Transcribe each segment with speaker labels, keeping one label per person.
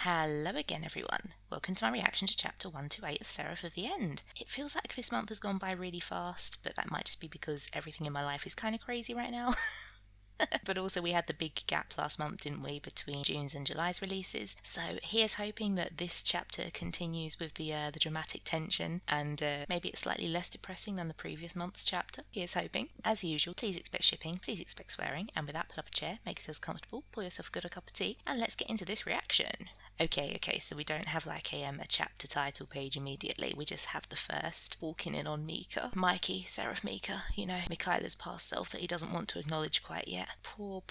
Speaker 1: Hello again, everyone. Welcome to my reaction to chapter 128 of Seraph of the End. It feels like this month has gone by really fast, but that might just be because everything in my life is kind of crazy right now. But also we had the big gap last month, didn't we, between June's and July's releases. So here's hoping that this chapter continues with the dramatic tension and maybe it's slightly less depressing than the previous month's chapter. Here's hoping. As usual, please expect shipping, please expect swearing, and with that, pull up a chair, make yourselves comfortable, pour yourself a good cup of tea, and let's get into this reaction. Okay, so we don't have like a chapter title page immediately. We just have the first walking in on Mika. Mikey, Seraph Mika, you know, Michaela's past self that he doesn't want to acknowledge quite yet. Poor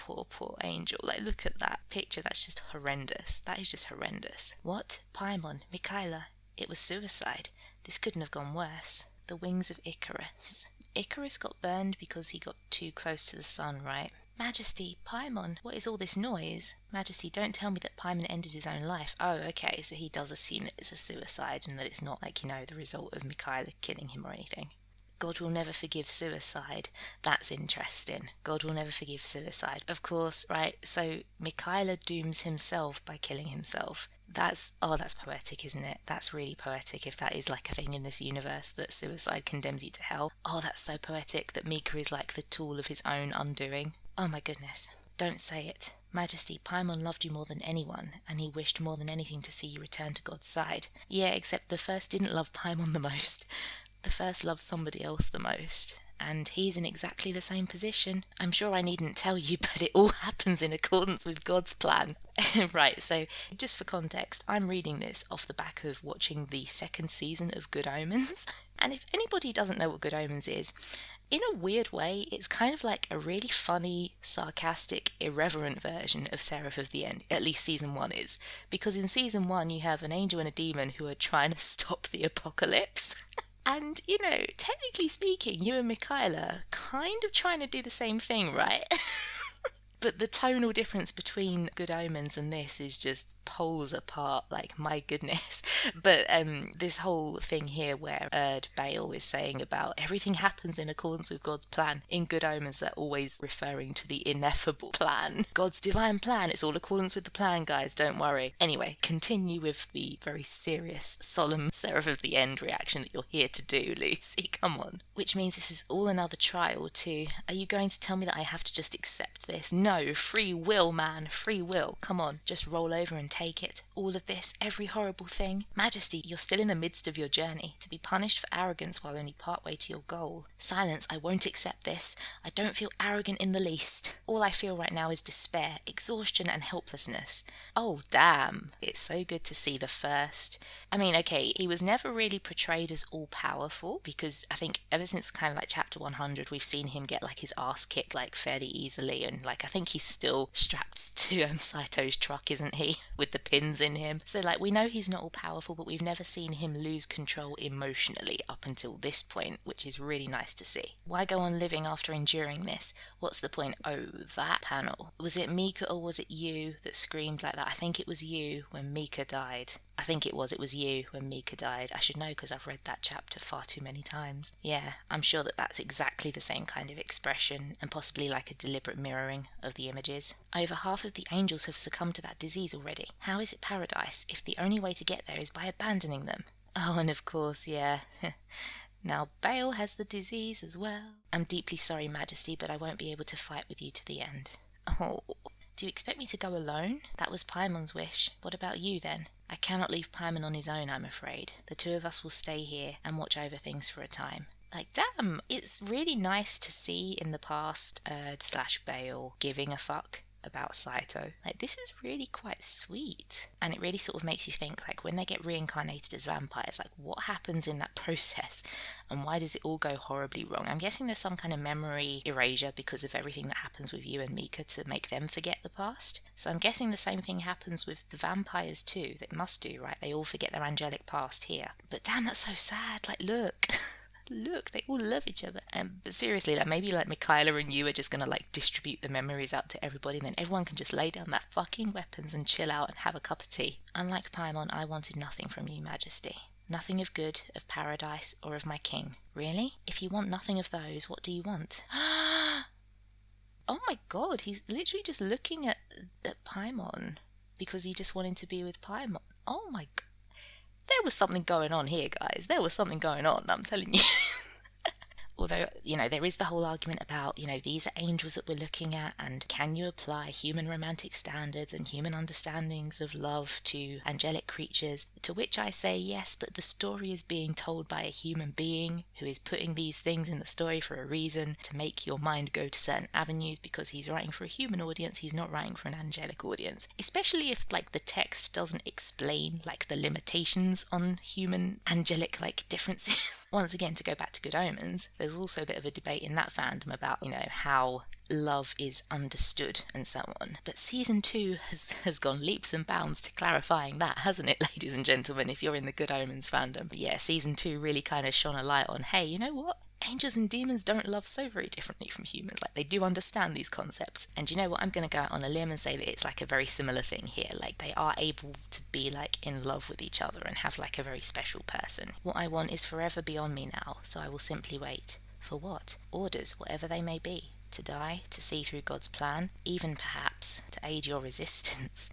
Speaker 1: angel. Like, look at that picture. That's just horrendous. That is just horrendous. What? Paimon, Michaela. It was suicide. This couldn't have gone worse. The wings of Icarus. Icarus got burned because he got too close to the sun, right? Majesty, Paimon, what is all this noise? Majesty, don't tell me that Paimon ended his own life. Oh, okay, so he does assume that it's a suicide and that it's not like, you know, the result of Michaela killing him or anything. God will never forgive suicide. That's interesting. God will never forgive suicide. Of course, right, so Michaela dooms himself by killing himself. That's poetic, isn't it? That's really poetic if that is like a thing in this universe, that suicide condemns you to hell. Oh, that's so poetic that Mika is like the tool of his own undoing. Oh my goodness. Don't say it. Majesty, Paimon loved you more than anyone, and he wished more than anything to see you return to God's side. Yeah, except the first didn't love Paimon the most. The first loved somebody else the most. And he's in exactly the same position. I'm sure I needn't tell you, but it all happens in accordance with God's plan. Right, so just for context, I'm reading this off the back of watching the second season of Good Omens. And if anybody doesn't know what Good Omens is, in a weird way, it's kind of like a really funny, sarcastic, irreverent version of Seraph of the End. At least season 1 is. Because in season 1 you have an angel and a demon who are trying to stop the apocalypse. And, you know, technically speaking, you and Michaela are kind of trying to do the same thing, right? But the tonal difference between Good Omens and this is just poles apart, like, my goodness. But this whole thing here where Bale is saying about everything happens in accordance with God's plan. In Good Omens, they're always referring to the ineffable plan. God's divine plan. It's all accordance with the plan, guys, don't worry. Anyway, continue with the very serious, solemn Seraph of the End reaction that you're here to do, Lucy. Come on. Which means this is all another trial too. Are you going to tell me that I have to just accept this? No, free will, man, free will. Come on, just roll over and take it. All of this, every horrible thing. Majesty, you're still in the midst of your journey. To be punished for arrogance while only partway to your goal. Silence, I won't accept this. I don't feel arrogant in the least. All I feel right now is despair, exhaustion and helplessness. Oh, damn. It's so good to see the first. I mean, okay, he was never really portrayed as all-powerful because I think ever since kind of like chapter 100, we've seen him get like his ass kicked like fairly easily, and like I think he's still strapped to Saito's truck, isn't he? With the pins in him. So like we know he's not all powerful, but we've never seen him lose control emotionally up until this point, which is really nice to see. Why go on living after enduring this? What's the point? Oh, that panel. Was it Mika or was it you that screamed like that? I think it was you when Mika died. I think it was you when Mika died. I should know because I've read that chapter far too many times. Yeah, I'm sure that that's exactly the same kind of expression and possibly like a deliberate mirroring of the images. Over half of the angels have succumbed to that disease already. How is it paradise if the only way to get there is by abandoning them? Oh, and of course, yeah. Now Bale has the disease as well. I'm deeply sorry, Majesty, but I won't be able to fight with you to the end. Oh. Do you expect me to go alone? That was Paimon's wish. What about you then? I cannot leave Paimon on his own, I'm afraid. The two of us will stay here and watch over things for a time. Like, damn, it's really nice to see in the past Bale giving a fuck about Saito. Like, this is really quite sweet. And it really sort of makes you think, like, when they get reincarnated as vampires, like, what happens in that process? And why does it all go horribly wrong? I'm guessing there's some kind of memory erasure because of everything that happens with you and Mika to make them forget the past. So I'm guessing the same thing happens with the vampires too. They must do, right? They all forget their angelic past here. But damn, that's so sad. Like, look. Look, they all love each other. But seriously, like maybe like Michaela and you are just gonna like distribute the memories out to everybody, and then everyone can just lay down their fucking weapons and chill out and have a cup of tea. Unlike Paimon, I wanted nothing from you, Majesty. Nothing of good, of paradise, or of my king. Really? If you want nothing of those, what do you want? Oh my god, he's literally just looking at Paimon. because he just wanted to be with Paimon. Oh my god. There was something going on here, guys. There was something going on, I'm telling you. Although, there is the whole argument about, these are angels that we're looking at, and can you apply human romantic standards and human understandings of love to angelic creatures? To which I say yes, but the story is being told by a human being who is putting these things in the story for a reason, to make your mind go to certain avenues, because he's writing for a human audience, he's not writing for an angelic audience. Especially if, the text doesn't explain, the limitations on human angelic, differences. Once again, to go back to Good Omens, there's also a bit of a debate in that fandom about, how love is understood and so on. But season 2 has gone leaps and bounds to clarifying that, hasn't it, ladies and gentlemen, if you're in the Good Omens fandom. But yeah, season 2 really kind of shone a light on, hey, you know what? Angels and demons don't love so very differently from humans. They do understand these concepts. And you know what? I'm going to go out on a limb and say that it's a very similar thing here. They are able to be in love with each other and have a very special person. What I want is forever beyond me now, so I will simply wait. For what? Orders, whatever they may be. To die, to see through God's plan, even perhaps to aid your resistance.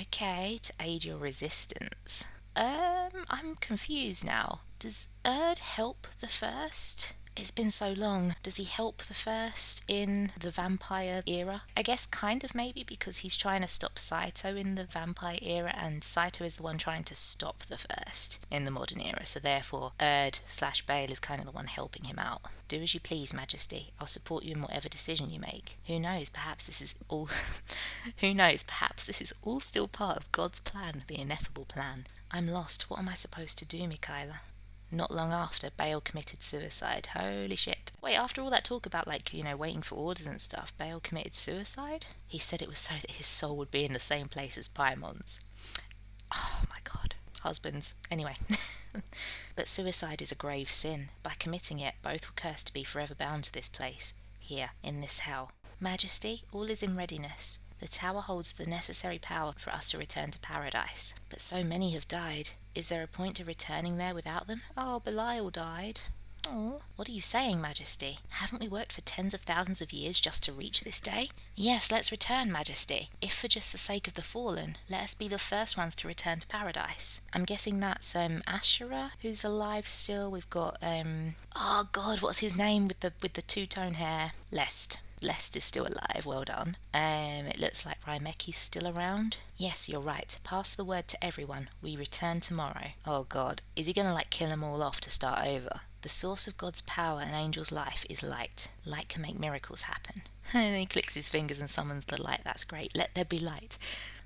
Speaker 1: Okay, to aid your resistance. I'm confused now. Does Erd help the first? It's been so long. Does he help the first in the vampire era? I guess kind of maybe, because he's trying to stop Saito in the vampire era, and Saito is the one trying to stop the first in the modern era. So therefore, Erd/Bale is kind of the one helping him out. Do as you please, Majesty. I'll support you in whatever decision you make. Who knows? Perhaps this is all. Who knows? Perhaps this is all still part of God's plan, the ineffable plan. I'm lost. What am I supposed to do, Mikaela? Not long after, Bale committed suicide. Holy shit. Wait, after all that talk about, waiting for orders and stuff, Bale committed suicide? He said it was so that his soul would be in the same place as Paimon's. Oh my god. Husbands. Anyway. But suicide is a grave sin. By committing it, both were cursed to be forever bound to this place. Here, in this hell. Majesty, all is in readiness. The tower holds the necessary power for us to return to paradise. But so many have died. Is there a point to returning there without them? Oh, Belial died. Oh, what are you saying, Majesty? Haven't we worked for tens of thousands of years just to reach this day? Yes, let's return, Majesty. If for just the sake of the fallen, let us be the first ones to return to paradise. I'm guessing that's Ashura, who's alive still. We've got oh god, what's his name with the two-tone hair? Lest is still alive, well done. It looks like Raimeki's still around. Yes, you're right. Pass the word to everyone. We return tomorrow. Oh god, is he gonna kill them all off to start over? The source of God's power and angel's life is light. Light can make miracles happen. And he clicks his fingers and summons the light. That's great. Let there be light.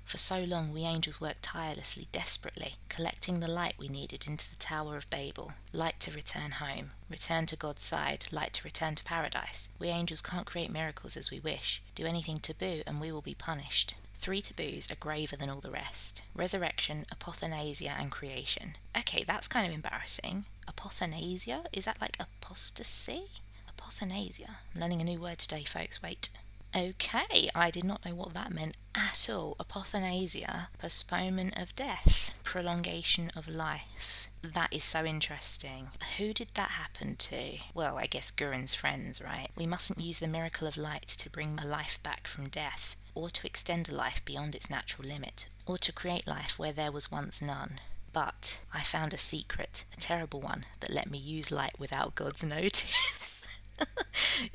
Speaker 1: For so long we angels worked tirelessly, desperately, collecting the light we needed into the Tower of Babel. Light to return home, return to God's side, light to return to paradise. We angels can't create miracles as we wish. Do anything taboo and we will be punished. 3 taboos are graver than all the rest. Resurrection, apothanasia, and creation. Okay, that's kind of embarrassing. Apothanasia? Is that apostasy? Apothanasia. I'm learning a new word today, folks. Wait. Okay, I did not know what that meant at all. Apothanasia, postponement of death, prolongation of life. That is so interesting. Who did that happen to? Well, I guess Gurren's friends, right? We mustn't use the miracle of light to bring a life back from death, or to extend a life beyond its natural limit, or to create life where there was once none. But I found a secret, a terrible one, that let me use light without God's notice.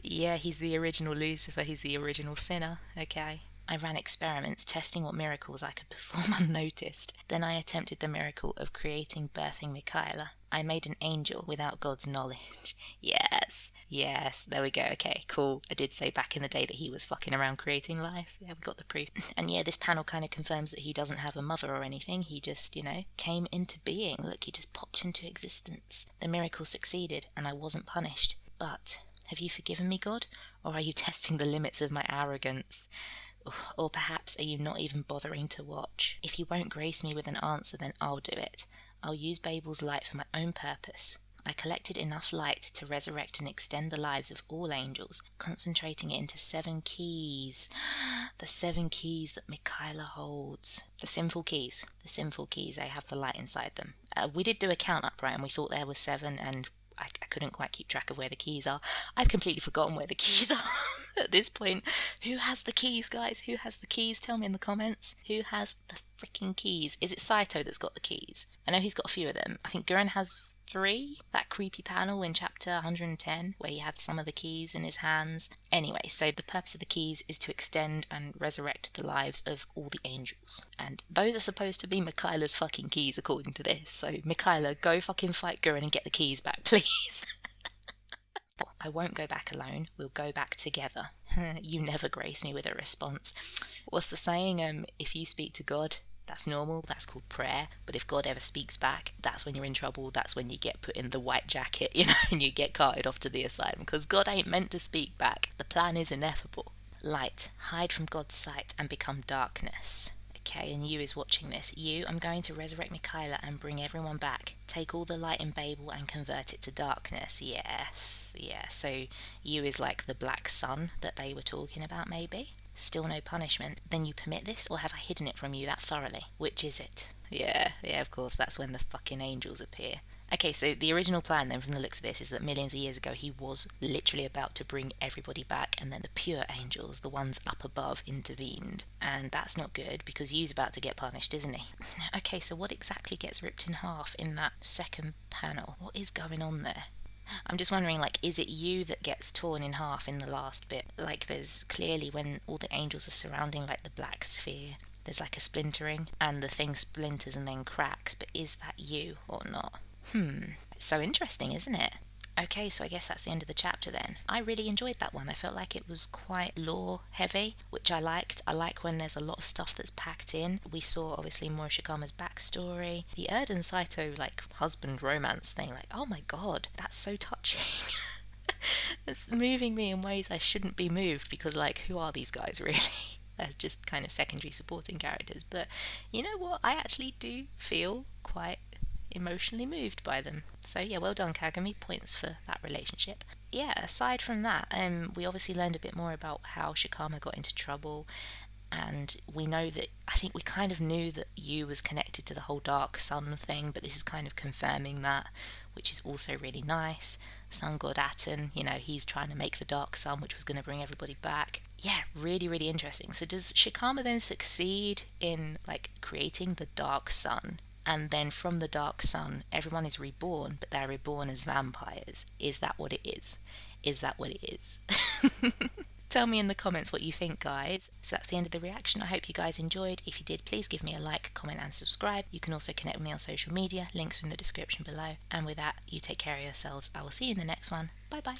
Speaker 1: Yeah, he's the original Lucifer, he's the original sinner, okay. I ran experiments testing what miracles I could perform unnoticed. Then I attempted the miracle of birthing Mikaela. I made an angel without God's knowledge. Yes, there we go, okay, cool. I did say back in the day that he was fucking around creating life. Yeah, we got the proof. And yeah, this panel kind of confirms that he doesn't have a mother or anything. He just, came into being. Look, he just popped into existence. The miracle succeeded, and I wasn't punished. But have you forgiven me, God? Or are you testing the limits of my arrogance? Or perhaps are you not even bothering to watch? If you won't grace me with an answer, then I'll do it. I'll use Babel's light for my own purpose. I collected enough light to resurrect and extend the lives of all angels, concentrating it into 7 keys. The 7 keys that Mikaela holds. The sinful keys. They have the light inside them. We did do a count up, right, and we thought there were 7, and I couldn't quite keep track of where the keys are. I've completely forgotten where the keys are. At this point, who has the keys, guys? Who has the keys? Tell me in the comments. Who has the freaking keys? Is it Saito that's got the keys? I know he's got a few of them. I think Gurren has 3. That creepy panel in chapter 110 where he had some of the keys in his hands. Anyway, so the purpose of the keys is to extend and resurrect the lives of all the angels. And those are supposed to be Michaela's fucking keys according to this. So Michaela, go fucking fight Gurren and get the keys back, please. I won't go back alone, we'll go back together. You never grace me with a response. What's the saying? If you speak to God, that's normal, that's called prayer. But if God ever speaks back, that's when you're in trouble, that's when you get put in the white jacket, you know, and you get carted off to the asylum. Because God ain't meant to speak back. The plan is ineffable. Light, hide from God's sight and become darkness. Okay, and you is watching this. You, I'm going to resurrect Michaela and bring everyone back. Take all the light in Babel and convert it to darkness. Yes, yeah. So you is like the black sun that they were talking about, maybe? Still no punishment. Then you permit this, or have I hidden it from you that thoroughly? Which is it? Yeah, of course, that's when the fucking angels appear. Okay, so the original plan then from the looks of this is that millions of years ago he was literally about to bring everybody back, and then the pure angels, the ones up above, intervened. And that's not good because Yu's about to get punished, isn't he? Okay, so what exactly gets ripped in half in that second panel? What is going on there? I'm just wondering, like, is it Yu that gets torn in half in the last bit? Like, there's clearly when all the angels are surrounding, like, the black sphere, there's like a splintering, and the thing splinters and then cracks, but is that Yu or not? It's so interesting, isn't it? Okay, so I guess that's the end of the chapter then. I really enjoyed that one. I felt like it was quite lore heavy, which I liked. I like when there's a lot of stuff that's packed in. We saw obviously more of Shikama's backstory. The Erd Saito like husband romance thing, like, oh my god, that's so touching. It's moving me in ways I shouldn't be moved because, like, who are these guys really? They're just kind of secondary supporting characters. But you know what? I actually do feel quite emotionally moved by them. So yeah, well done Kagami, points for that relationship. Yeah, aside from that, we obviously learned a bit more about how Shikama got into trouble, and we know that, I think we kind of knew that Yu was connected to the whole Dark Sun thing, but this is kind of confirming that, which is also really nice. Sun God Aten, you know, he's trying to make the Dark Sun, which was going to bring everybody back. Yeah, really, really interesting. So does Shikama then succeed in, like, creating the Dark Sun? And then from the Dark Sun, everyone is reborn, but they're reborn as vampires. Is that what it is? Is that what it is? Tell me in the comments what you think, guys. So that's the end of the reaction. I hope you guys enjoyed. If you did, please give me a like, comment and subscribe. You can also connect with me on social media. Links are in the description below. And with that, you take care of yourselves. I will see you in the next one. Bye bye.